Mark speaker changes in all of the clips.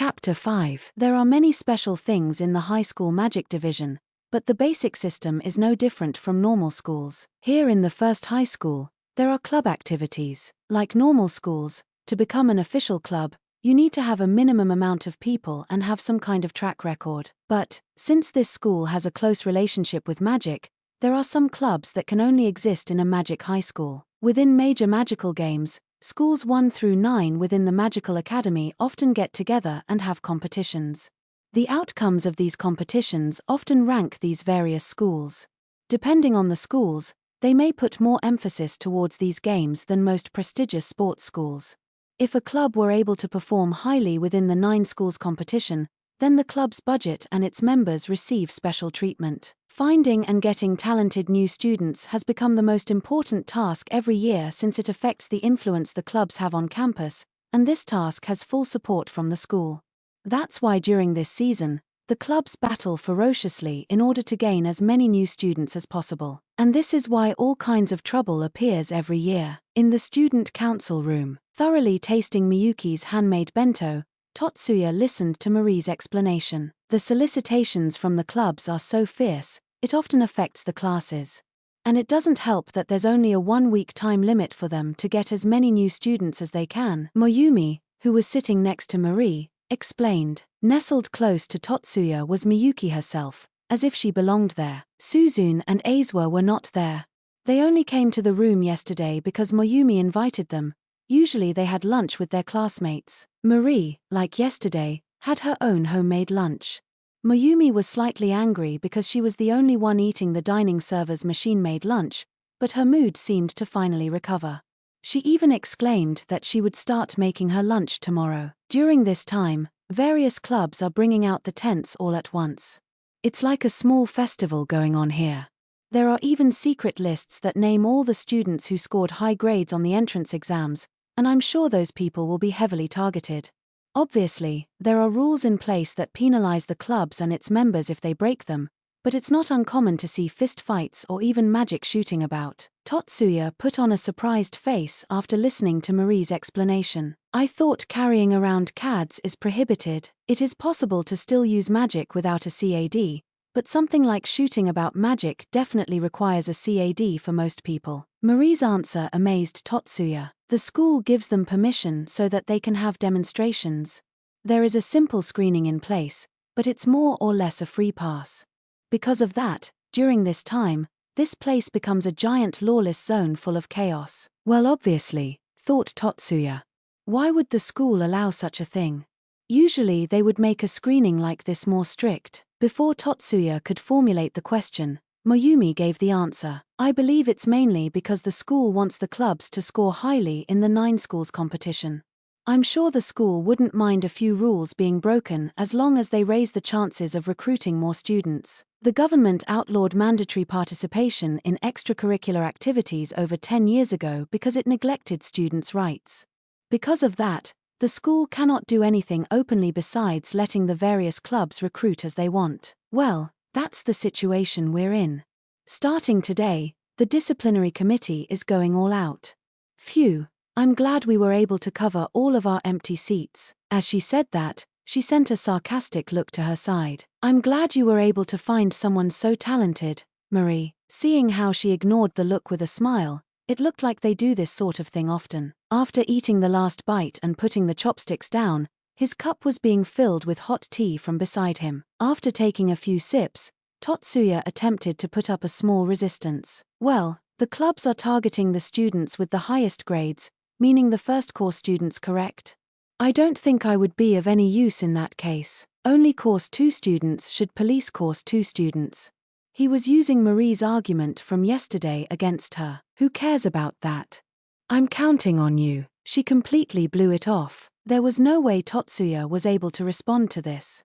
Speaker 1: Chapter 5. There are many special things in the high school magic division, but the basic system is no different from normal schools. Here in the first high school, there are club activities. Like normal schools, to become an official club, you need to have a minimum amount of people and have some kind of track record. But, since this school has a close relationship with magic, there are some clubs that can only exist in a magic high school. Within major magical games, schools 1 through 9 within the Magical Academy often get together and have competitions. The outcomes of these competitions often rank these various schools. Depending on the schools, they may put more emphasis towards these games than most prestigious sports schools. If a club were able to perform highly within the 9 schools competition, then the club's budget and its members receive special treatment. Finding and getting talented new students has become the most important task every year since it affects the influence the clubs have on campus, and this task has full support from the school. That's why during this season, the clubs battle ferociously in order to gain as many new students as possible. And this is why all kinds of trouble appears every year. In the student council room, thoroughly tasting Miyuki's handmade bento, Totsuya listened to Marie's explanation. The solicitations from the clubs are so fierce, it often affects the classes. And it doesn't help that there's only a 1-week time limit for them to get as many new students as they can. Moyumi, who was sitting next to Marie, explained. Nestled close to Totsuya was Miyuki herself, as if she belonged there. Suzune and Aizawa were not there. They only came to the room yesterday because Moyumi invited them. Usually they had lunch with their classmates. Marie, like yesterday, had her own homemade lunch. Moyumi was slightly angry because she was the only one eating the dining server's machine-made lunch, but her mood seemed to finally recover. She even exclaimed that she would start making her lunch tomorrow. During this time, various clubs are bringing out the tents all at once. It's like a small festival going on here. There are even secret lists that name all the students who scored high grades on the entrance exams, and I'm sure those people will be heavily targeted. Obviously, there are rules in place that penalize the clubs and its members if they break them, but it's not uncommon to see fist fights or even magic shooting about. Totsuya put on a surprised face after listening to Marie's explanation. I thought carrying around CADs is prohibited. It is possible to still use magic without a CAD, but something like shooting about magic definitely requires a CAD for most people. Marie's answer amazed Totsuya. The school gives them permission so that they can have demonstrations. There is a simple screening in place, but it's more or less a free pass. Because of that, during this time, this place becomes a giant lawless zone full of chaos. Well, obviously, thought Totsuya. Why would the school allow such a thing? Usually they would make a screening like this more strict. Before Totsuya could formulate the question, Moyumi gave the answer. I believe it's mainly because the school wants the clubs to score highly in the 9 schools competition. I'm sure the school wouldn't mind a few rules being broken as long as they raise the chances of recruiting more students. The government outlawed mandatory participation in extracurricular activities over 10 years ago because it neglected students' rights. Because of that, the school cannot do anything openly besides letting the various clubs recruit as they want. Well, that's the situation we're in. Starting today, the disciplinary committee is going all out. Phew, I'm glad we were able to cover all of our empty seats. As she said that, she sent a sarcastic look to her side. I'm glad you were able to find someone so talented, Marie. Seeing how she ignored the look with a smile, it looked like they do this sort of thing often. After eating the last bite and putting the chopsticks down, his cup was being filled with hot tea from beside him. After taking a few sips, Totsuya attempted to put up a small resistance. Well, the clubs are targeting the students with the highest grades, meaning the first course students, correct? I don't think I would be of any use in that case. Only course 2 students should police course 2 students. He was using Marie's argument from yesterday against her. Who cares about that? I'm counting on you. She completely blew it off. There was no way Totsuya was able to respond to this.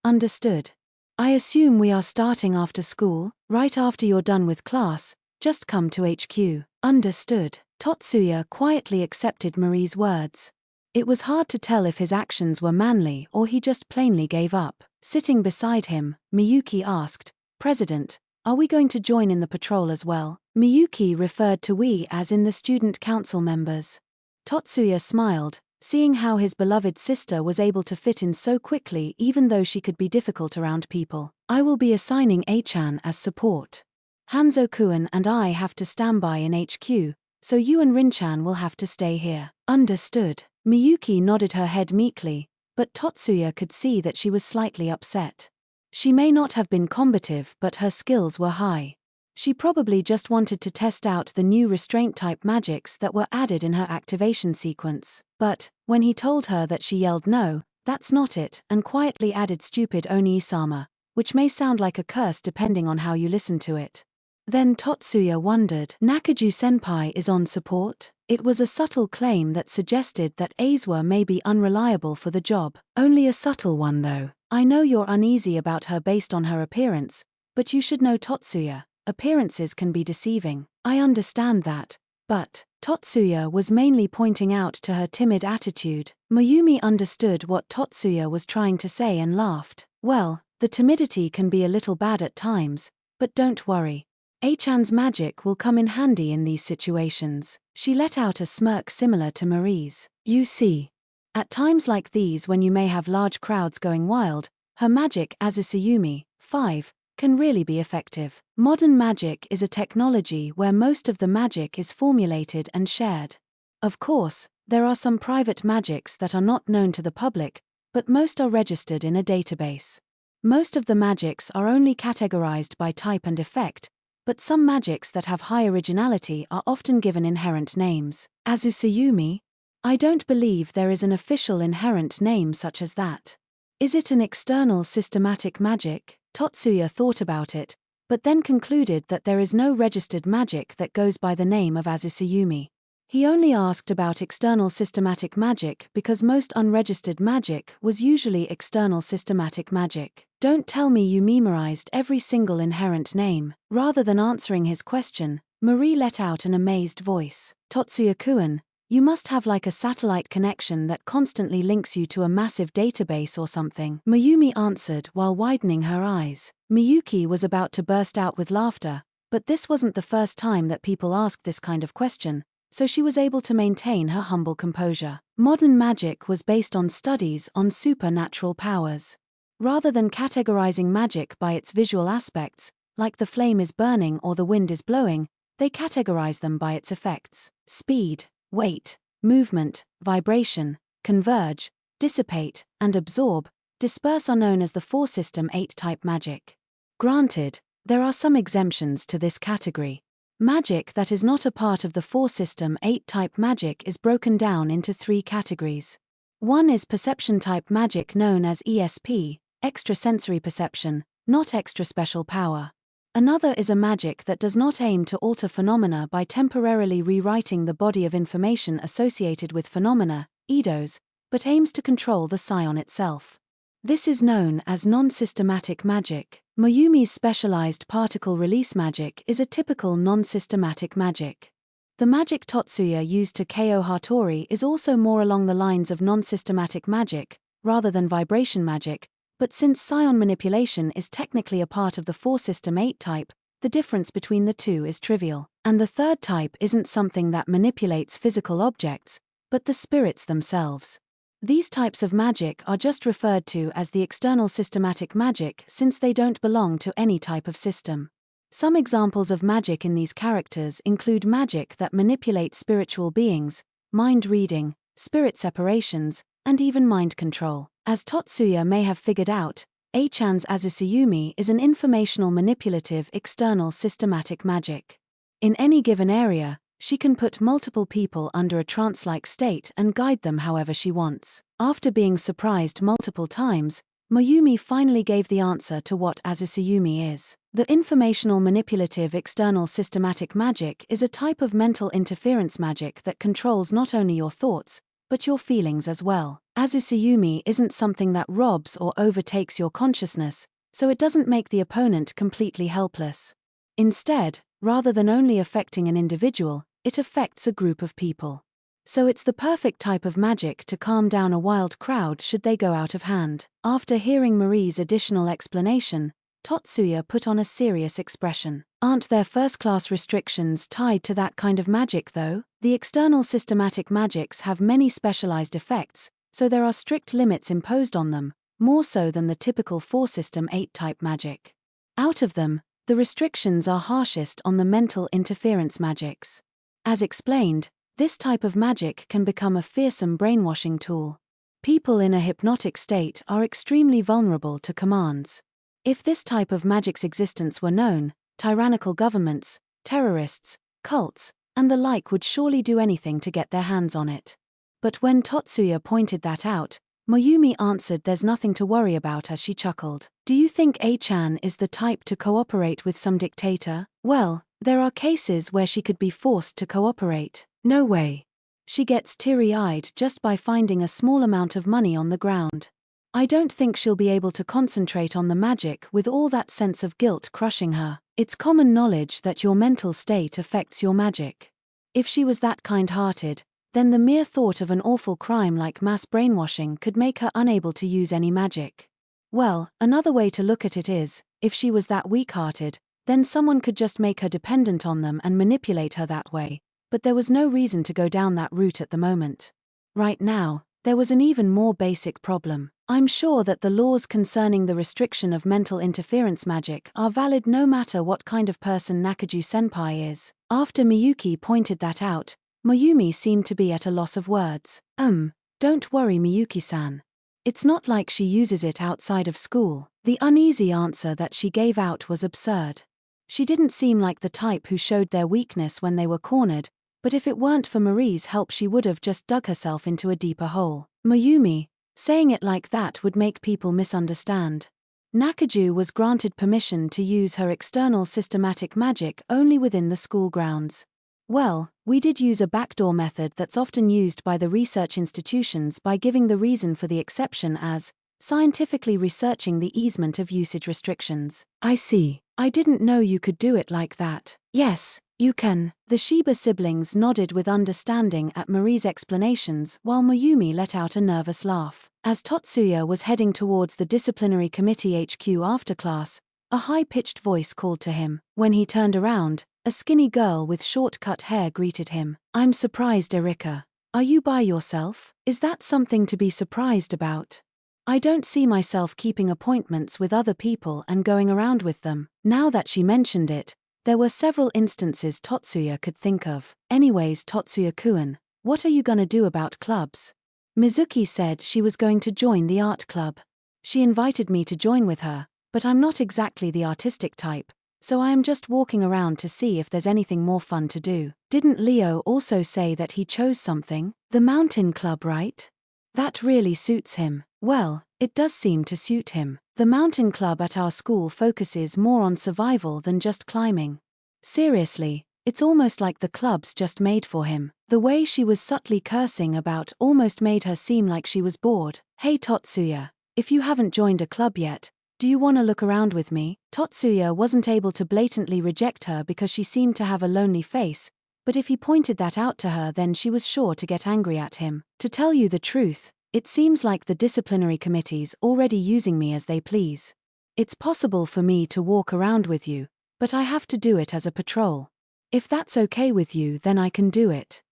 Speaker 1: Understood. I assume we are starting after school, right after you're done with class, just come to HQ. Understood. Totsuya quietly accepted Marie's words. It was hard to tell if his actions were manly or he just plainly gave up. Sitting beside him, Miyuki asked, President, are we going to join in the patrol as well? Miyuki referred to we as in the student council members. Totsuya smiled, seeing how his beloved sister was able to fit in so quickly even though she could be difficult around people. I will be assigning A-chan as support. Hanzo-kun and I have to stand by in HQ, so you and Rin-chan will have to stay here. Understood. Miyuki nodded her head meekly, but Totsuya could see that she was slightly upset. She may not have been combative, but her skills were high. She probably just wanted to test out the new restraint-type magics that were added in her activation sequence. But, when he told her that, she yelled no, that's not it, and quietly added stupid Oni-sama, which may sound like a curse depending on how you listen to it. Then Totsuya wondered, Nakaju-senpai is on support? It was a subtle claim that suggested that Aizawa may be unreliable for the job. Only a subtle one though. I know you're uneasy about her based on her appearance, but you should know Totsuya, appearances can be deceiving. I understand that, but Totsuya was mainly pointing out to her timid attitude. Mayumi understood what Totsuya was trying to say and laughed. Well, the timidity can be a little bad at times, but don't worry. A-chan's magic will come in handy in these situations. She let out a smirk similar to Marie's. You see. At times like these when you may have large crowds going wild, her magic Azusayumi, 5, can really be effective. Modern magic is a technology where most of the magic is formulated and shared. Of course, there are some private magics that are not known to the public, but most are registered in a database. Most of the magics are only categorized by type and effect, but some magics that have high originality are often given inherent names. Azusayumi? I don't believe there is an official inherent name such as that. Is it an external systematic magic? Totsuya thought about it, but then concluded that there is no registered magic that goes by the name of Azusayumi. He only asked about external systematic magic because most unregistered magic was usually external systematic magic. Don't tell me you memorized every single inherent name. Rather than answering his question, Marie let out an amazed voice. Totsuya-kun, you must have like a satellite connection that constantly links you to a massive database or something. Mayumi answered while widening her eyes. Miyuki was about to burst out with laughter, but this wasn't the first time that people asked this kind of question, so she was able to maintain her humble composure. Modern magic was based on studies on supernatural powers. Rather than categorizing magic by its visual aspects, like the flame is burning or the wind is blowing, they categorize them by its effects. Speed, weight, movement, vibration, converge, dissipate, and absorb, disperse are known as the 4-system 8-type magic. Granted, there are some exemptions to this category. Magic that is not a part of the 4-system 8-type magic is broken down into 3 categories. One is perception-type magic known as ESP, extrasensory perception, not extra special power. Another is a magic that does not aim to alter phenomena by temporarily rewriting the body of information associated with phenomena, EDOs, but aims to control the psion itself. This is known as non-systematic magic. Mayumi's specialized particle release magic is a typical non-systematic magic. The magic Totsuya used to KO Hattori is also more along the lines of non-systematic magic, rather than vibration magic, but since psion manipulation is technically a part of the 4-system 8 type, the difference between the two is trivial. And the third type isn't something that manipulates physical objects, but the spirits themselves. These types of magic are just referred to as the external systematic magic since they don't belong to any type of system. Some examples of magic in these characters include magic that manipulates spiritual beings, mind reading, spirit separations, and even mind control. As Totsuya may have figured out, A-chan's Azusayumi is an informational manipulative external systematic magic. In any given area, she can put multiple people under a trance-like state and guide them however she wants. After being surprised multiple times, Mayumi finally gave the answer to what Azusayumi is. The informational manipulative external systematic magic is a type of mental interference magic that controls not only your thoughts, but your feelings as well. Azusayumi isn't something that robs or overtakes your consciousness, so it doesn't make the opponent completely helpless. Instead, rather than only affecting an individual, it affects a group of people. So it's the perfect type of magic to calm down a wild crowd should they go out of hand. After hearing Marie's additional explanation, Totsuya put on a serious expression. Aren't there first-class restrictions tied to that kind of magic though? The external systematic magics have many specialized effects, so there are strict limits imposed on them, more so than the typical 4-system 8-type magic. Out of them, the restrictions are harshest on the mental interference magics. As explained, this type of magic can become a fearsome brainwashing tool. People in a hypnotic state are extremely vulnerable to commands. If this type of magic's existence were known, tyrannical governments, terrorists, cults, and the like would surely do anything to get their hands on it. But when Totsuya pointed that out, Mayumi answered there's nothing to worry about as she chuckled. Do you think A-chan is the type to cooperate with some dictator? Well, there are cases where she could be forced to cooperate. No way. She gets teary-eyed just by finding a small amount of money on the ground. I don't think she'll be able to concentrate on the magic with all that sense of guilt crushing her. It's common knowledge that your mental state affects your magic. If she was that kind-hearted, then the mere thought of an awful crime like mass brainwashing could make her unable to use any magic. Well, another way to look at it is, if she was that weak-hearted, then someone could just make her dependent on them and manipulate her that way, but there was no reason to go down that route at the moment. Right now, there was an even more basic problem. I'm sure that the laws concerning the restriction of mental interference magic are valid no matter what kind of person Nakaju-senpai is. After Miyuki pointed that out, Mayumi seemed to be at a loss of words. Don't worry, Miyuki-san. It's not like she uses it outside of school. The uneasy answer that she gave out was absurd. She didn't seem like the type who showed their weakness when they were cornered, but if it weren't for Marie's help she would have just dug herself into a deeper hole. Mayumi, saying it like that would make people misunderstand. Nakaju was granted permission to use her external systematic magic only within the school grounds. Well, we did use a backdoor method that's often used by the research institutions by giving the reason for the exception as scientifically researching the easement of usage restrictions. I see. I didn't know you could do it like that. Yes, you can. The Shiba siblings nodded with understanding at Marie's explanations while Mayumi let out a nervous laugh. As Totsuya was heading towards the disciplinary committee HQ after class, a high-pitched voice called to him. When he turned around, a skinny girl with short-cut hair greeted him. I'm surprised, Erika. Are you by yourself? Is that something to be surprised about? I don't see myself keeping appointments with other people and going around with them. Now that she mentioned it, there were several instances Totsuya could think of. Anyways, Totsuya-kun, what are you gonna do about clubs? Mizuki said she was going to join the art club. She invited me to join with her, but I'm not exactly the artistic type, so I am just walking around to see if there's anything more fun to do. Didn't Leo also say that he chose something? The mountain club, right? That really suits him. Well, it does seem to suit him. The mountain club at our school focuses more on survival than just climbing. Seriously, it's almost like the club's just made for him. The way she was subtly cursing about almost made her seem like she was bored. Hey Totsuya, if you haven't joined a club yet, do you want to look around with me? Totsuya wasn't able to blatantly reject her because she seemed to have a lonely face, but if he pointed that out to her then she was sure to get angry at him. To tell you the truth, it seems like the disciplinary committee's already using me as they please. It's possible for me to walk around with you, but I have to do it as a patrol. If that's okay with you then I can do it.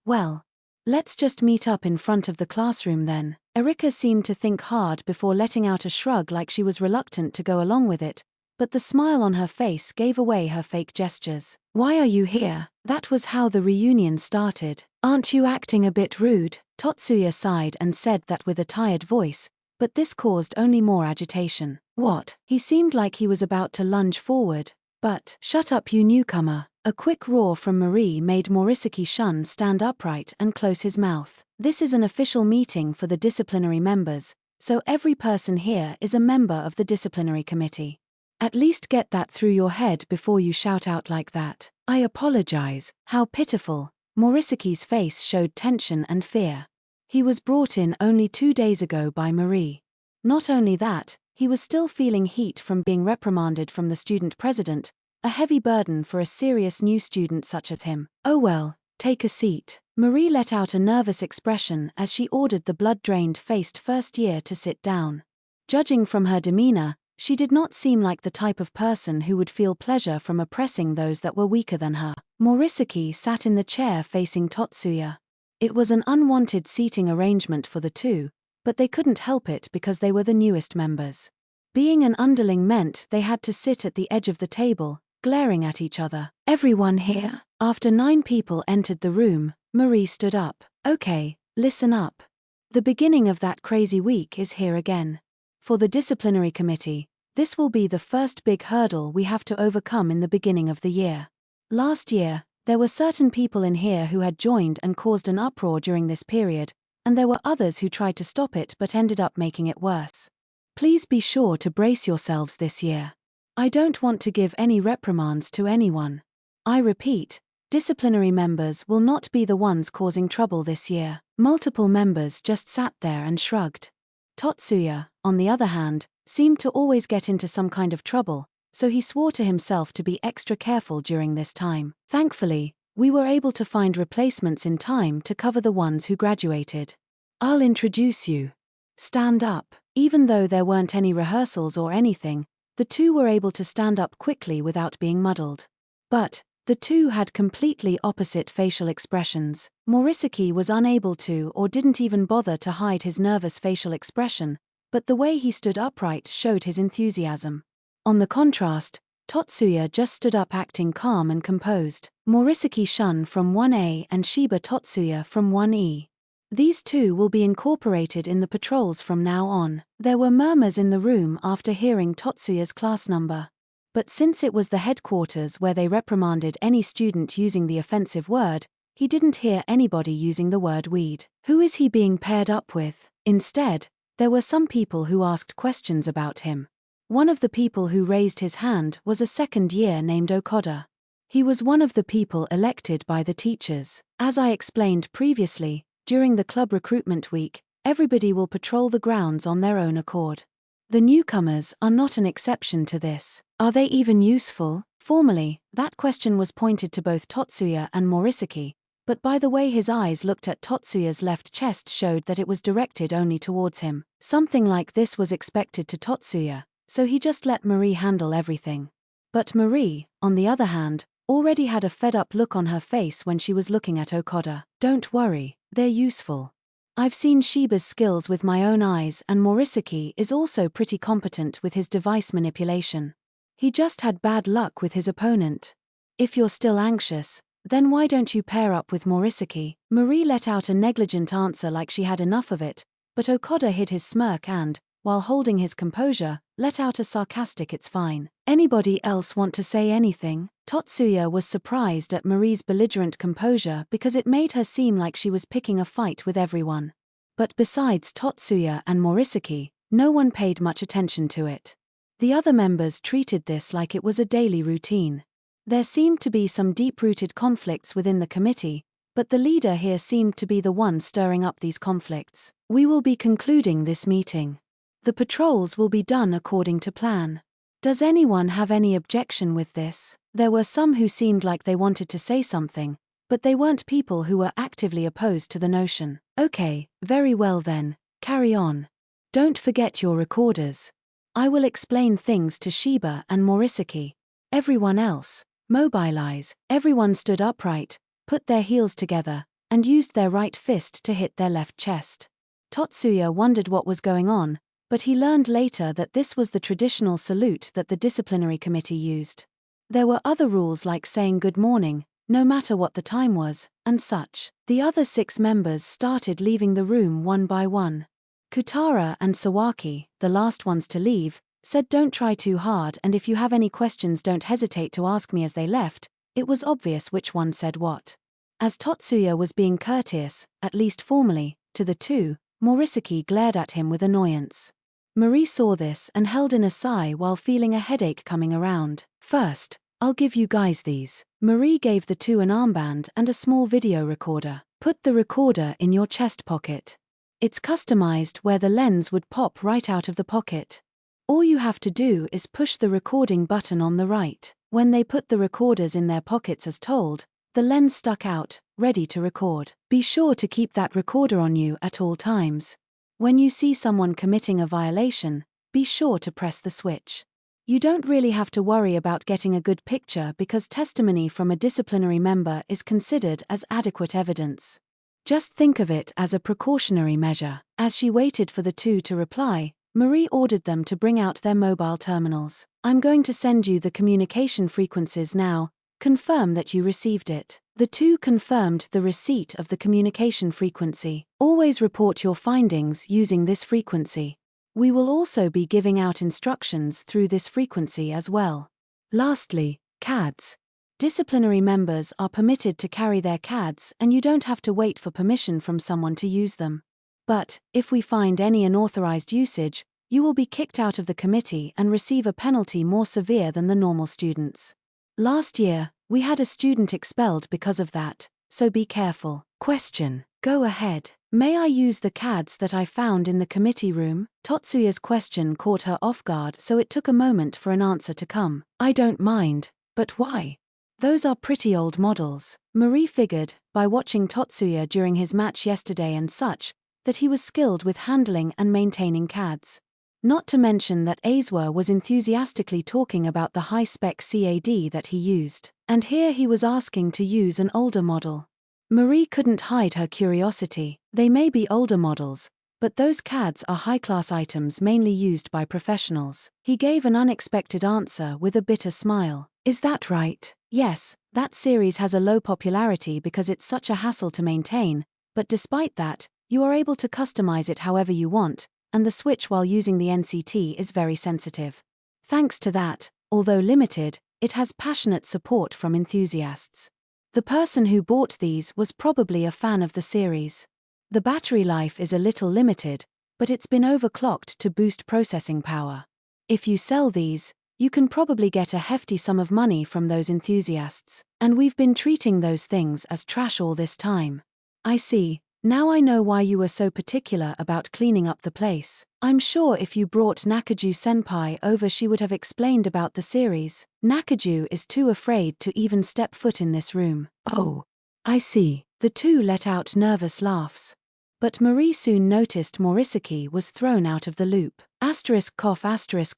Speaker 1: Well. Let's just meet up in front of the classroom then. Erika seemed to think hard before letting out a shrug like she was reluctant to go along with it, but the smile on her face gave away her fake gestures. Why are you here? That was how the reunion started. Aren't you acting a bit rude? Totsuya sighed and said that with a tired voice, but this caused only more agitation. What? He seemed like he was about to lunge forward, but shut up, you newcomer. A quick roar from Marie made Morisaki-shun stand upright and close his mouth. This is an official meeting for the disciplinary members, so every person here is a member of the disciplinary committee. At least get that through your head before you shout out like that. I apologize. How pitiful. Morisaki's face showed tension and fear. He was brought in only 2 days ago by Marie. Not only that, he was still feeling heat from being reprimanded from the student president, a heavy burden for a serious new student such as him. Oh well, take a seat. Marie let out a nervous expression as she ordered the blood-drained-faced first year to sit down. Judging from her demeanor, She did not seem like the type of person who would feel pleasure from oppressing those that were weaker than her. Morisaki sat in the chair facing Totsuya. It was an unwanted seating arrangement for the two, but they couldn't help it because they were the newest members. Being an underling meant they had to sit at the edge of the table, glaring at each other. Everyone here. After 9 people entered the room, Marie stood up. Okay, listen up. The beginning of that crazy week is here again. For the disciplinary committee, this will be the first big hurdle we have to overcome in the beginning of the year. Last year, there were certain people in here who had joined and caused an uproar during this period, and there were others who tried to stop it but ended up making it worse. Please be sure to brace yourselves this year. I don't want to give any reprimands to anyone. I repeat, disciplinary members will not be the ones causing trouble this year. Multiple members just sat there and shrugged. Totsuya, on the other hand, seemed to always get into some kind of trouble, so he swore to himself to be extra careful during this time. Thankfully, we were able to find replacements in time to cover the ones who graduated. I'll introduce you. Stand up. Even though there weren't any rehearsals or anything, the two were able to stand up quickly without being muddled. But the two had completely opposite facial expressions. Morisaki was unable to or didn't even bother to hide his nervous facial expression, but the way he stood upright showed his enthusiasm. On the contrast, Totsuya just stood up acting calm and composed. Morisaki-shun from 1A and Shiba Totsuya from 1E. These two will be incorporated in the patrols from now on. There were murmurs in the room after hearing Totsuya's class number. But since it was the headquarters where they reprimanded any student using the offensive word, he didn't hear anybody using the word weed. Who is he being paired up with? Instead, there were some people who asked questions about him. One of the people who raised his hand was a second year named Okada. He was one of the people elected by the teachers. As I explained previously, during the club recruitment week, everybody will patrol the grounds on their own accord. The newcomers are not an exception to this. Are they even useful? Formally, that question was pointed to both Totsuya and Morisaki, but by the way his eyes looked at Totsuya's left chest showed that it was directed only towards him. Something like this was expected to Totsuya, so he just let Marie handle everything. But Marie, on the other hand, already had a fed-up look on her face when she was looking at Okada. Don't worry, they're useful. I've seen Shiba's skills with my own eyes, and Morisaki is also pretty competent with his device manipulation. He just had bad luck with his opponent. If you're still anxious, then why don't you pair up with Morisaki? Marie let out a negligent answer like she had enough of it, but Okada hid his smirk and, while holding his composure, let out a sarcastic "it's fine." Anybody else want to say anything? Totsuya was surprised at Marie's belligerent composure because it made her seem like she was picking a fight with everyone. But besides Totsuya and Morisaki, no one paid much attention to it. The other members treated this like it was a daily routine. There seemed to be some deep-rooted conflicts within the committee, but the leader here seemed to be the one stirring up these conflicts. We will be concluding this meeting. The patrols will be done according to plan. Does anyone have any objection with this? There were some who seemed like they wanted to say something, but they weren't people who were actively opposed to the notion. Okay, very well then, carry on. Don't forget your recorders. I will explain things to Shiba and Morisaki. Everyone else, mobilize. Everyone stood upright, put their heels together, and used their right fist to hit their left chest. Totsuya wondered what was going on, but he learned later that this was the traditional salute that the disciplinary committee used. There were other rules like saying good morning, no matter what the time was, and such. The other 6 members started leaving the room one by one. Kutara and Sawaki, the last ones to leave, said don't try too hard and if you have any questions don't hesitate to ask me as they left. It was obvious which one said what. As Totsuya was being courteous, at least formally, to the two, Morisaki glared at him with annoyance. Marie saw this and held in a sigh while feeling a headache coming around. First, I'll give you guys these. Marie gave the two an armband and a small video recorder. Put the recorder in your chest pocket. It's customized where the lens would pop right out of the pocket. All you have to do is push the recording button on the right. When they put the recorders in their pockets as told, the lens stuck out, ready to record. Be sure to keep that recorder on you at all times. When you see someone committing a violation, be sure to press the switch. You don't really have to worry about getting a good picture because testimony from a disciplinary member is considered as adequate evidence. Just think of it as a precautionary measure. As she waited for the two to reply, Marie ordered them to bring out their mobile terminals. I'm going to send you the communication frequencies now. Confirm that you received it. The two confirmed the receipt of the communication frequency. Always report your findings using this frequency. We will also be giving out instructions through this frequency as well. Lastly, CADs. Disciplinary members are permitted to carry their CADs and you don't have to wait for permission from someone to use them. But, if we find any unauthorized usage, you will be kicked out of the committee and receive a penalty more severe than the normal students. Last year, we had a student expelled because of that, so be careful. Question. Go ahead. May I use the CADs that I found in the committee room? Totsuya's question caught her off guard, so it took a moment for an answer to come. I don't mind, but why? Those are pretty old models. Marie figured, by watching Totsuya during his match yesterday and such, that he was skilled with handling and maintaining CADs. Not to mention that Aizawa was enthusiastically talking about the high-spec CAD that he used. And here he was asking to use an older model. Marie couldn't hide her curiosity. They may be older models, but those CADs are high-class items mainly used by professionals. He gave an unexpected answer with a bitter smile. Is that right? Yes, that series has a low popularity because it's such a hassle to maintain, but despite that, you are able to customize it however you want, and the switch while using the NCT is very sensitive. Thanks to that, although limited, it has passionate support from enthusiasts. The person who bought these was probably a fan of the series. The battery life is a little limited, but it's been overclocked to boost processing power. If you sell these, you can probably get a hefty sum of money from those enthusiasts, and we've been treating those things as trash all this time. I see. Now I know why you were so particular about cleaning up the place. I'm sure if you brought Nakaju-senpai over she would have explained about the series. Nakaju is too afraid to even step foot in this room. Oh, I see. The two let out nervous laughs. But Marie soon noticed Morisaki was thrown out of the loop.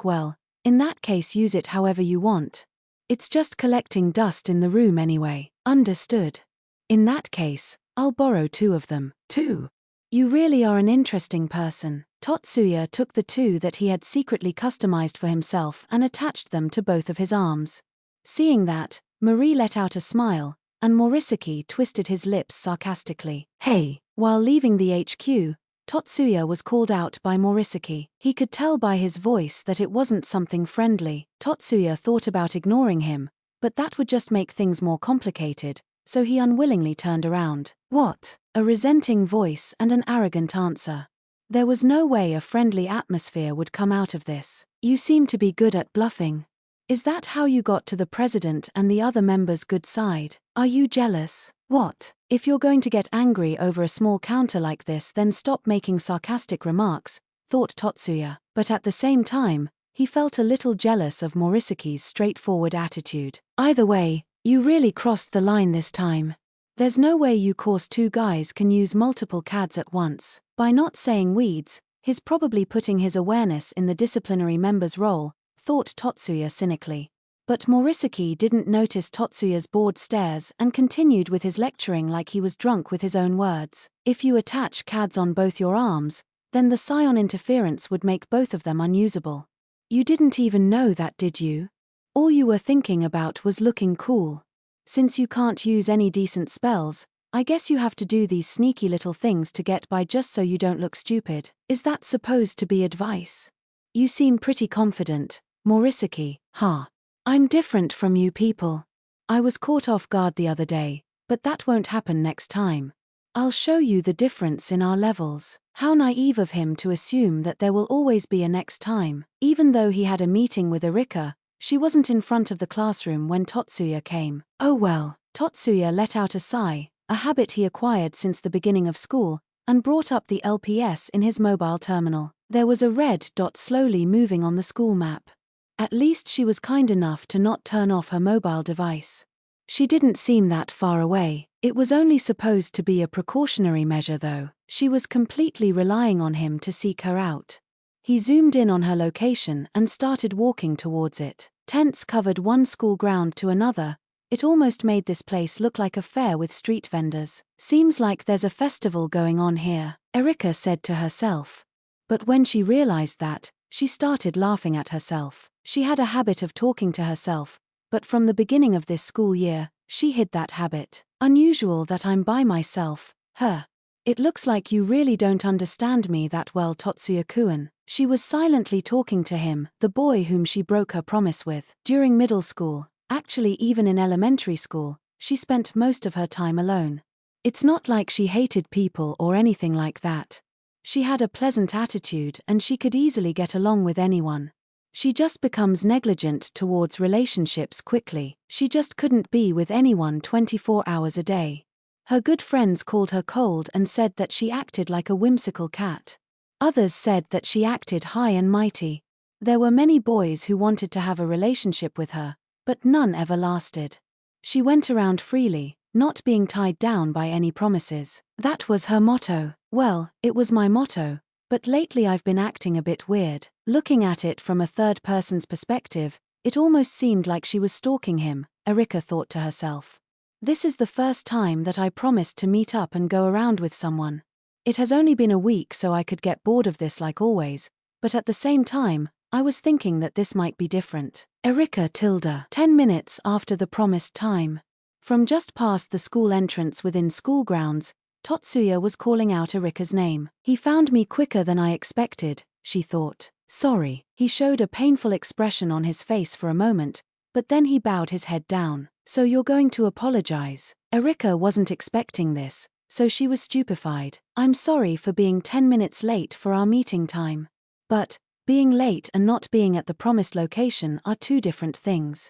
Speaker 1: Well, in that case use it however you want. It's just collecting dust in the room anyway. Understood. In that case, I'll borrow 2 of them. 2. You really are an interesting person. Totsuya took the 2 that he had secretly customized for himself and attached them to both of his arms. Seeing that, Marie let out a smile, and Morisaki twisted his lips sarcastically. Hey! While leaving the HQ, Totsuya was called out by Morisaki. He could tell by his voice that it wasn't something friendly. Totsuya thought about ignoring him, but that would just make things more complicated, so he unwillingly turned around. What? A resenting voice and an arrogant answer. There was no way a friendly atmosphere would come out of this. You seem to be good at bluffing. Is that how you got to the president and the other members' good side? Are you jealous? What? If you're going to get angry over a small counter like this, then stop making sarcastic remarks, thought Totsuya. But at the same time, he felt a little jealous of Morisaki's straightforward attitude. Either way, you really crossed the line this time. There's no way you course 2 guys can use multiple CADs at once. By not saying weeds, he's probably putting his awareness in the disciplinary member's role, thought Totsuya cynically. But Morisaki didn't notice Totsuya's bored stares and continued with his lecturing like he was drunk with his own words. If you attach CADs on both your arms, then the scion interference would make both of them unusable. You didn't even know that, did you? All you were thinking about was looking cool. Since you can't use any decent spells, I guess you have to do these sneaky little things to get by just so you don't look stupid. Is that supposed to be advice? You seem pretty confident, Morisaki. I'm different from you people. I was caught off guard the other day, but that won't happen next time. I'll show you the difference in our levels. How naive of him to assume that there will always be a next time. Even though he had a meeting with Erika, she wasn't in front of the classroom when Totsuya came. Oh well. Totsuya let out a sigh, a habit he acquired since the beginning of school, and brought up the LPS in his mobile terminal. There was a red dot slowly moving on the school map. At least she was kind enough to not turn off her mobile device. She didn't seem that far away. It was only supposed to be a precautionary measure though. She was completely relying on him to seek her out. He zoomed in on her location and started walking towards it. Tents covered one school ground to another. It almost made this place look like a fair with street vendors. Seems like there's a festival going on here, Erica said to herself. But when she realized that, she started laughing at herself. She had a habit of talking to herself, but from the beginning of this school year, she hid that habit. Unusual that I'm by myself, her. It looks like you really don't understand me that well, Totsuya-kun. She was silently talking to him, the boy whom she broke her promise with. During middle school, actually even in elementary school, she spent most of her time alone. It's not like she hated people or anything like that. She had a pleasant attitude and she could easily get along with anyone. She just becomes negligent towards relationships quickly. She just couldn't be with anyone 24 hours a day. Her good friends called her cold and said that she acted like a whimsical cat. Others said that she acted high and mighty. There were many boys who wanted to have a relationship with her, but none ever lasted. She went around freely, not being tied down by any promises. That was her motto. Well, it was my motto, but lately I've been acting a bit weird. Looking at it from a third person's perspective, it almost seemed like she was stalking him, Erica thought to herself. This is the first time that I promised to meet up and go around with someone. It has only been a week, so I could get bored of this like always, but at the same time, I was thinking that this might be different. Erica tilde. 10 minutes after the promised time. From just past the school entrance within school grounds, Totsuya was calling out Erica's name. He found me quicker than I expected, she thought. Sorry. He showed a painful expression on his face for a moment, but then he bowed his head down. So you're going to apologize? Erica wasn't expecting this, so she was stupefied. I'm sorry for being 10 minutes late for our meeting time. But, being late and not being at the promised location are two different things.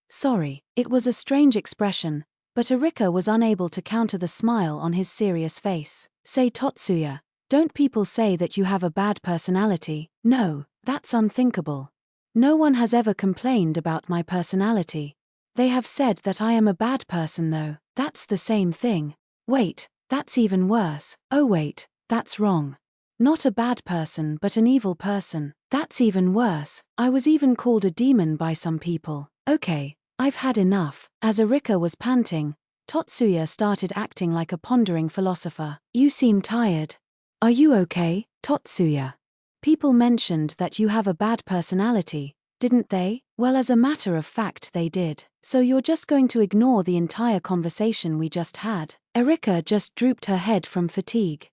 Speaker 1: Sorry. It was a strange expression, but Erica was unable to counter the smile on his serious face. Say Totsuya, don't people say that you have a bad personality? No, that's unthinkable. No one has ever complained about my personality. They have said that I am a bad person though. That's the same thing. Wait, that's even worse. Oh wait, that's wrong. Not a bad person but an evil person. That's even worse. I was even called a demon by some people. Okay, I've had enough. As Erica was panting, Totsuya started acting like a pondering philosopher. You seem tired. Are you okay, Totsuya? People mentioned that you have a bad personality, didn't they? Well, as a matter of fact they did. So you're just going to ignore the entire conversation we just had? Erica just drooped her head from fatigue.